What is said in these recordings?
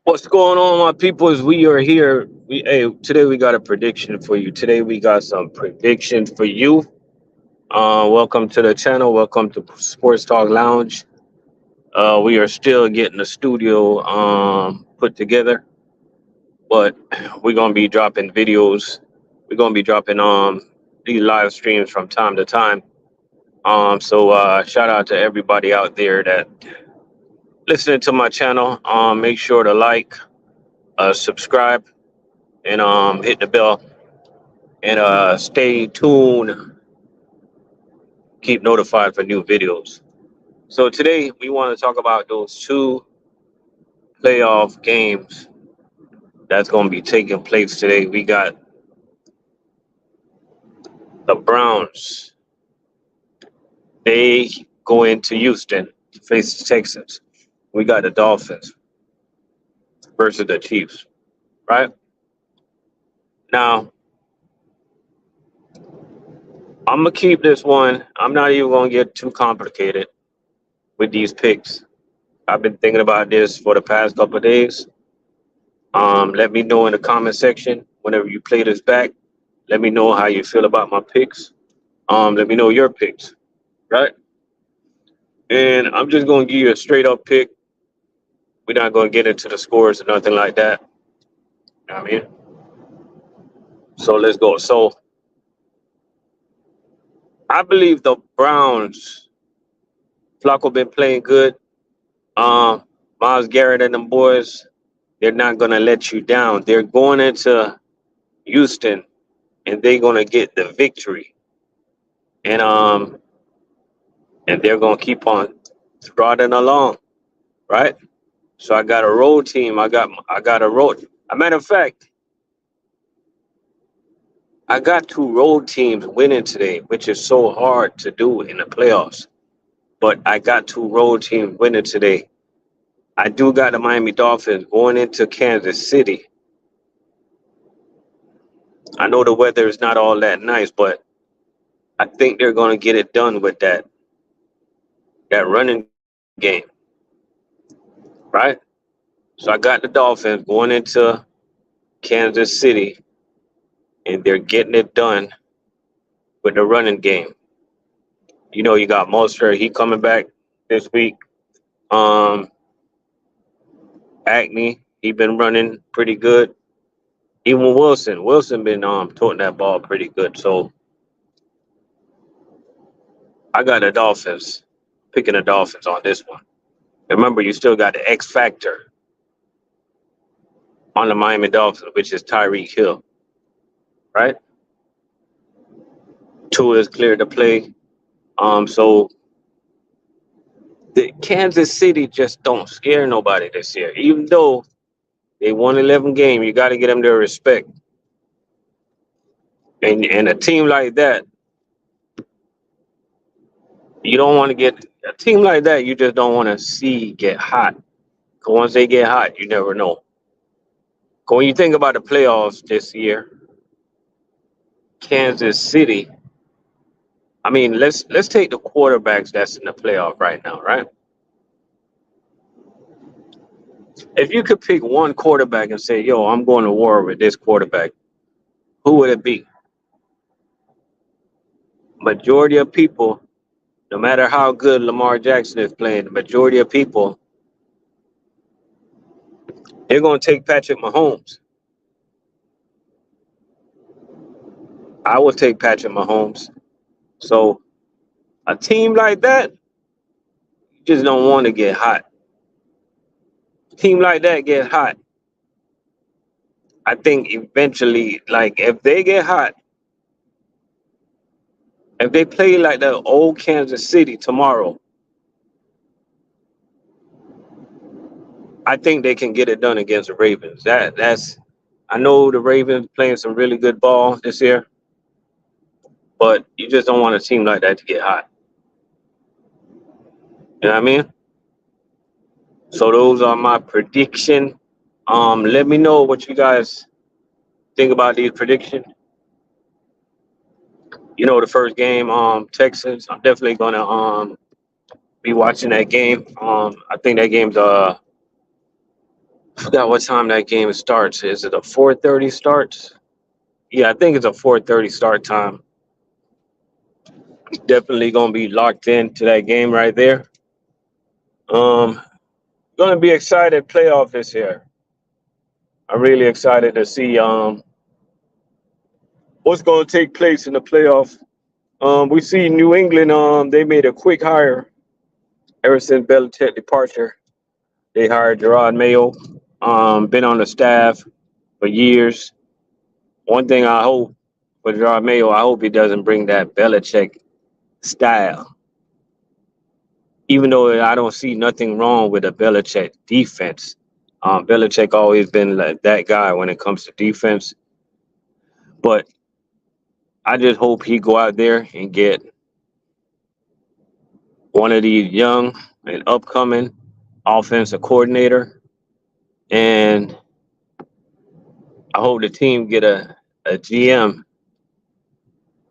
What's going on, my people? Is we are here. Today we got a prediction for you. Today we got some predictions for you. Welcome to the channel. Welcome to Sports Talk Lounge. We are still getting the studio put together, but we're gonna be dropping videos. We're gonna be dropping these live streams from time to time. So shout out to everybody out there that listening to my channel. Make sure to like, subscribe, and hit the bell and stay tuned, keep notified for new videos. So today we want to talk about those two playoff games that's going to be taking place today. We got the Browns. They go into Houston to face the Texans. We got the Dolphins versus the Chiefs, right? Now, I'm going to keep this one. I'm not even going to get too complicated with these picks. I've been thinking about this for the past couple of days. Let me know in the comment section whenever you play this back. Let me know how you feel about my picks. Let me know your picks, right? And I'm just going to give you a straight up pick. We're not going to get into the scores or nothing like that. You know what I mean? So let's go. So I believe the Browns, Flacco been playing good. Miles Garrett and them boys, they're not going to let you down. They're going into Houston and they're going to get the victory. And they're gonna keep on trotting along, right? So I got a road team. I got a road. As a matter of fact, I got two road teams winning today, which is so hard to do in the playoffs. But I got two road teams winning today. I do got the Miami Dolphins going into Kansas City. I know the weather is not all that nice, but I think they're gonna get it done with that running game, right? So I got the Dolphins going into Kansas City, and they're getting it done with the running game. You know, you got Mostert, he coming back this week. Um, Acme, he been running pretty good. Even Wilson been toting that ball pretty good. So I got the Dolphins, picking the Dolphins on this one. Remember, you still got the X factor on the Miami Dolphins, which is Tyreek Hill, right? Two is clear to play. So the Kansas City just don't scare nobody this year. Even though they won 11 games, you got to get them their respect. And a team like that, you don't want to get a team like that. You just don't want to see get hot. Because once they get hot, you never know. 'Cause when you think about the playoffs this year, Kansas City. I mean, let's take the quarterbacks that's in the playoff right now, right? If you could pick one quarterback and say, "Yo, I'm going to war with this quarterback," who would it be? Majority of people, no matter how good Lamar Jackson is playing, the majority of people, they're going to take Patrick Mahomes. I would take Patrick Mahomes. So a team like that, you just don't want to get hot. Team like that get hot. I think eventually, like if they get hot, if they play like the old Kansas City tomorrow, I think they can get it done against the Ravens. That's I know the Ravens playing some really good ball this year, but you just don't want a team like that to get hot. You know what I mean? So those are my prediction. Let me know what you guys think about these predictions. You know, the first game, Texans. I'm definitely gonna be watching that game. I think that game's Forgot what time that game starts. Is it a 4:30 start? Yeah, I think it's a 4:30 start time. Definitely gonna be locked into that game right there. Um, gonna be excited playoff this year. I'm really excited to see what's gonna take place in the playoff. We see New England. They made a quick hire ever since Belichick departure. They hired Gerard Mayo. Been on the staff for years. One thing I hope for Gerard Mayo, I hope he doesn't bring that Belichick style. Even though I don't see nothing wrong with a Belichick defense. Belichick always been like that guy when it comes to defense. But I just hope he go out there and get one of these young and upcoming offensive coordinator, and I hope the team get a GM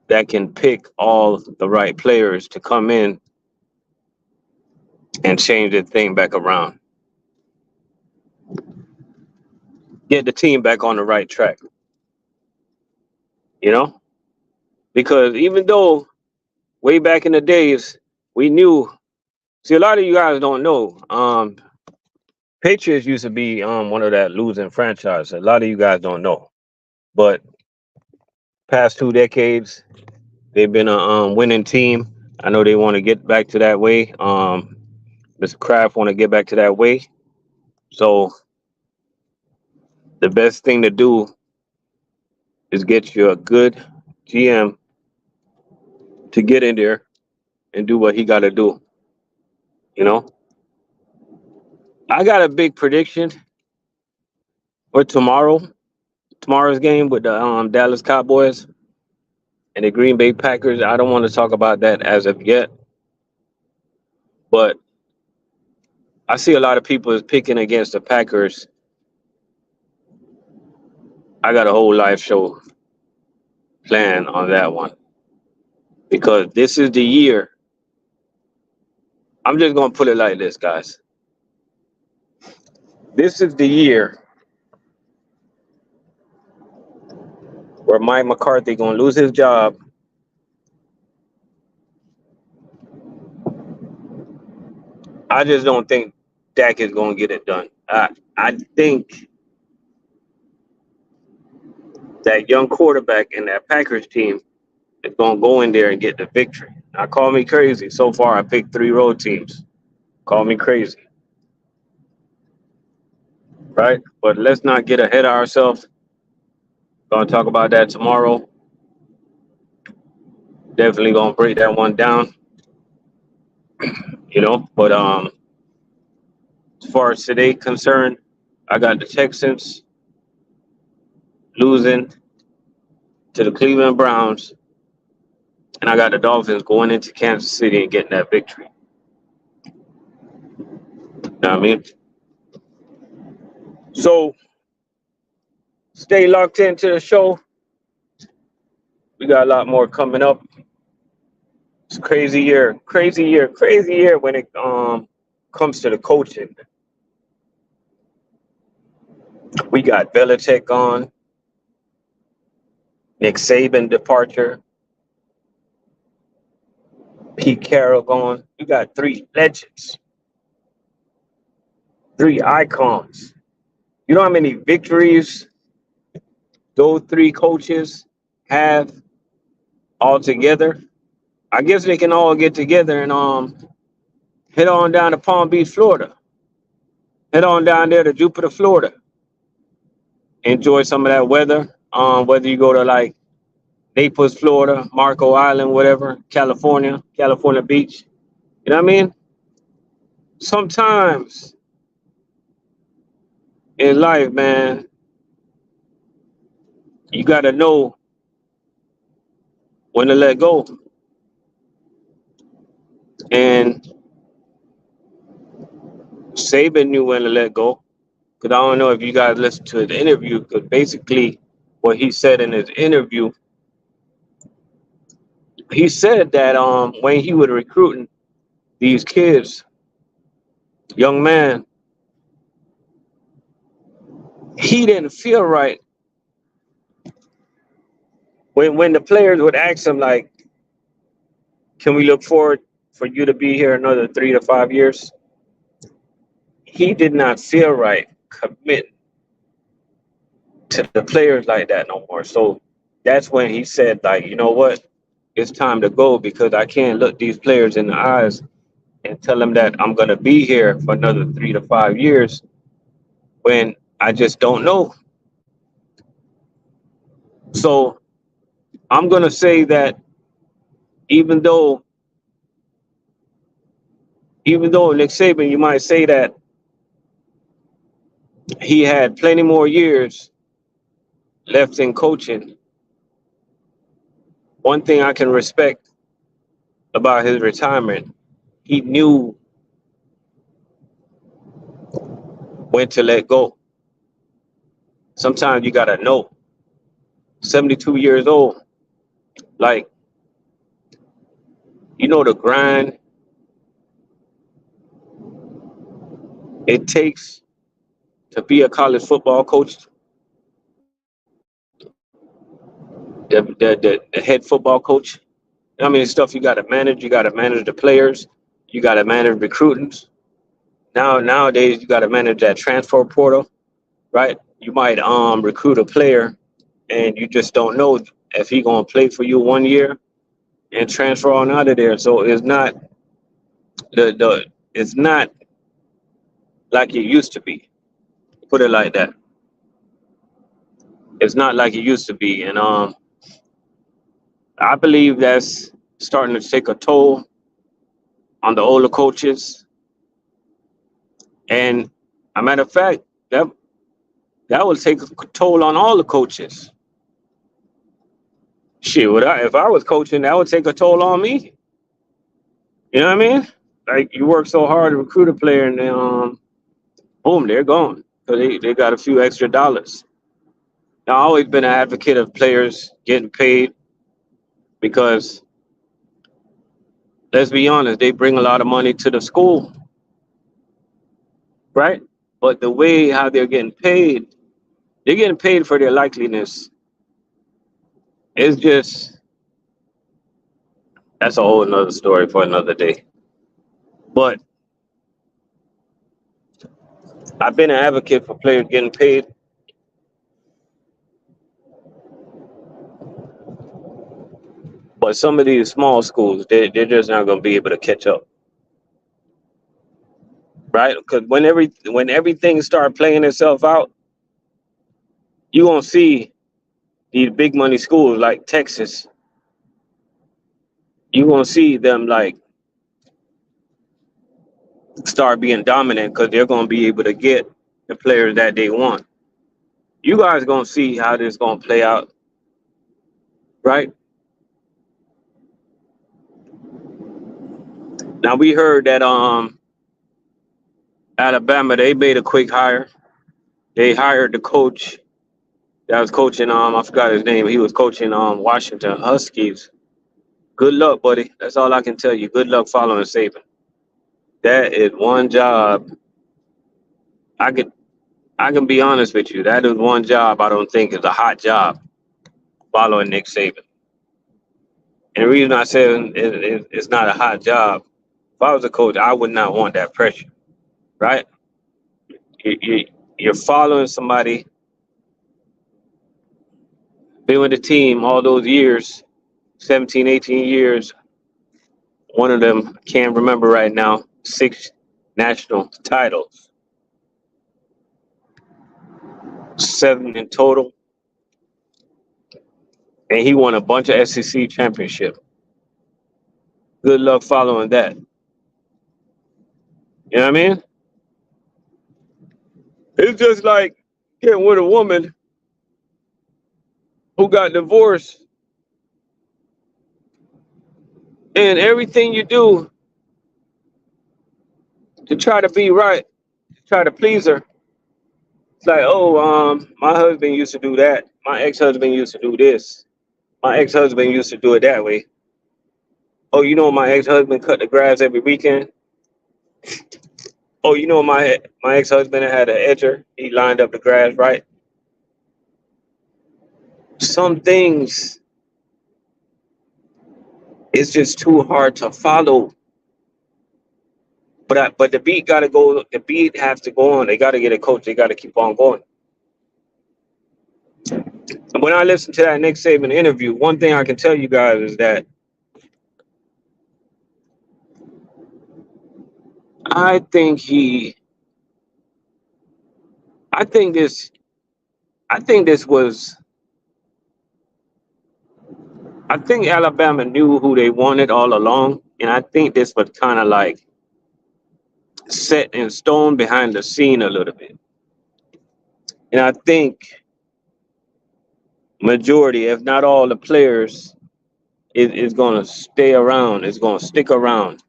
that can pick all the right players to come in and change the thing back around. Get the team back on the right track, you know? Because even though way back in the days, we knew, see, a lot of you guys don't know, Patriots used to be one of that losing franchise. A lot of you guys don't know. But past 2 decades, they've been a winning team. I know they want to get back to that way. Mr. Kraft want to get back to that way. So the best thing to do is get you a good GM to get in there and do what he got to do. You know, I got a big prediction for tomorrow's game with the Dallas Cowboys and the Green Bay Packers. I don't want to talk about that as of yet, but I see a lot of people is picking against the Packers. I got a whole live show plan on that one because this is the year. I'm just gonna put it like this, guys. This is the year where Mike McCarthy gonna lose his job. I just don't think Dak is gonna get it done. I think that young quarterback in that Packers team is gonna go in there and get the victory. Now, call me crazy. So far, I picked 3 road teams. Call me crazy, right? But let's not get ahead of ourselves. Gonna talk about that tomorrow. Definitely gonna break that one down, you know. But as far as today concerned, I got the Texans losing to the Cleveland Browns, and I got the Dolphins going into Kansas City and getting that victory. You know what I mean? So stay locked into the show. We got a lot more coming up. It's a crazy year when it comes to the coaching. We got Belichick on, Nick Saban departure, Pete Carroll gone. You got 3 legends, 3 icons. You know how many victories those 3 coaches have all together? I guess they can all get together and head on down to Palm Beach, Florida. Head on down there to Jupiter, Florida. Enjoy some of that weather. Whether you go to like Naples, Florida, Marco Island, whatever, California Beach. You know what I mean? Sometimes in life, man, you got to know when to let go. And Saban knew when to let go. Because I don't know if you guys listened to his interview, because basically what he said in his interview, he said that when he was recruiting these kids, young man, He didn't feel right when the players would ask him like, "Can we look forward for you to be here another 3 to 5 years?" He did not feel right commit to the players like that no more. So that's when he said, like, you know what? It's time to go because I can't look these players in the eyes and tell them that I'm going to be here for another 3 to 5 years when I just don't know. So I'm going to say that even though, even though Nick Saban, you might say that he had plenty more years left in coaching, one thing I can respect about his retirement, he knew when to let go. Sometimes you got to know. 72 years old, like, you know, the grind it takes to be a college football coach, the head football coach. I mean, stuff you got to manage. You got to manage the players. You got to manage recruiting. Nowadays, you got to manage that transfer portal, right? You might recruit a player, and you just don't know if he gonna play for you 1 year and transfer on out of there. So the it's not like it used to be. Put it like that. It's not like it used to be, and I believe that's starting to take a toll on the older coaches. And a matter of fact, that will take a toll on all the coaches. Shit, if I was coaching, that would take a toll on me. You know what I mean? Like, you work so hard to recruit a player, and then boom, they're gone. So they got a few extra dollars. Now, I've always been an advocate of players getting paid because, let's be honest, they bring a lot of money to the school, right? But the way how they're getting paid for their likeliness. It's just, that's a whole nother story for another day. But I've been an advocate for players getting paid. But some of these small schools, they're just not going to be able to catch up, right? Because when everything start playing itself out, you're going to see these big money schools like Texas. You're going to see them like start being dominant because they're going to be able to get the players that they want. You guys going to see how this going to play out, right? Now, we heard that Alabama, they made a quick hire. They hired the coach that was coaching I forgot his name. He was coaching Washington Huskies. Good luck, buddy. That's all I can tell you. Good luck following Saban. That is one job. I could I can be honest with you. That is one job I don't think is a hot job, following Nick Saban. And the reason I said it's not a hot job, if I was a coach, I would not want that pressure, right? You're following somebody, been with the team all those years, 17, 18 years. One of them, can't remember right now, 6 national titles, 7 in total. And he won a bunch of SEC championship. Good luck following that. You know what I mean? It's just like getting with a woman who got divorced, and everything you do to try to be right, to try to please her. It's like, oh, my husband used to do that. My ex-husband used to do this. My ex-husband used to do it that way. Oh, you know, my ex-husband cut the grass every weekend. Oh, you know my ex-husband had an edger. He lined up the grass right. Some things it's just too hard to follow. But the beat got to go. The beat has to go on. They got to get a coach. They got to keep on going. And when I listened to that Nick Saban interview, one thing I can tell you guys is that I think he, I think this, I think this was, I think Alabama knew who they wanted all along, and I think this was kind of like set in stone behind the scene a little bit. And I think majority, if not all, the players is going to stay around. Is going to stick around.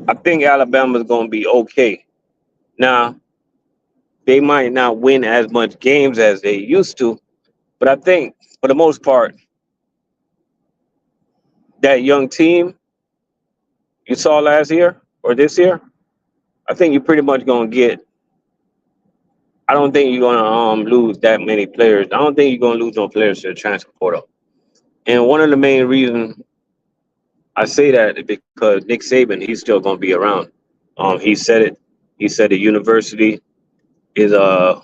I think Alabama's going to be okay. Now, they might not win as much games as they used to, but I think for the most part, that young team you saw last year or this year, I think you're pretty much going to get. I don't think you're going to lose that many players. I don't think you're going to lose no players to the transfer portal. And one of the main reasons I say that is because Nick Saban, he's still going to be around. He said it. He said the university is going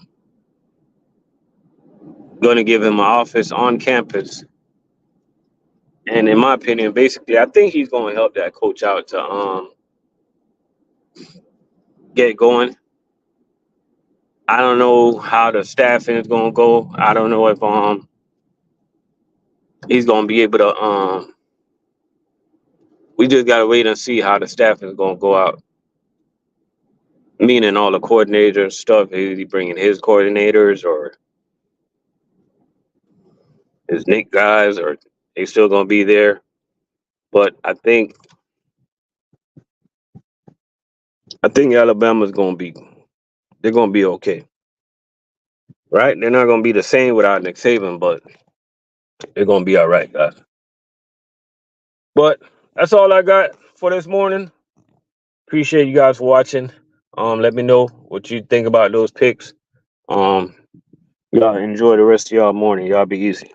to give him an office on campus. And in my opinion, basically, I think he's going to help that coach out to get going. I don't know how the staffing is going to go. I don't know if he's going to be able to we just got to wait and see how the staffing is going to go out. Meaning all the coordinators stuff. Is he bringing his coordinators or his Nick guys, or they still going to be there? But I think Alabama's going to be they're going to be okay. Right? They're not going to be the same without Nick Saban, but they're going to be all right, guys. But that's all I got for this morning. Appreciate you guys for watching. Let me know what you think about those picks. Y'all enjoy the rest of y'all morning. Y'all be easy.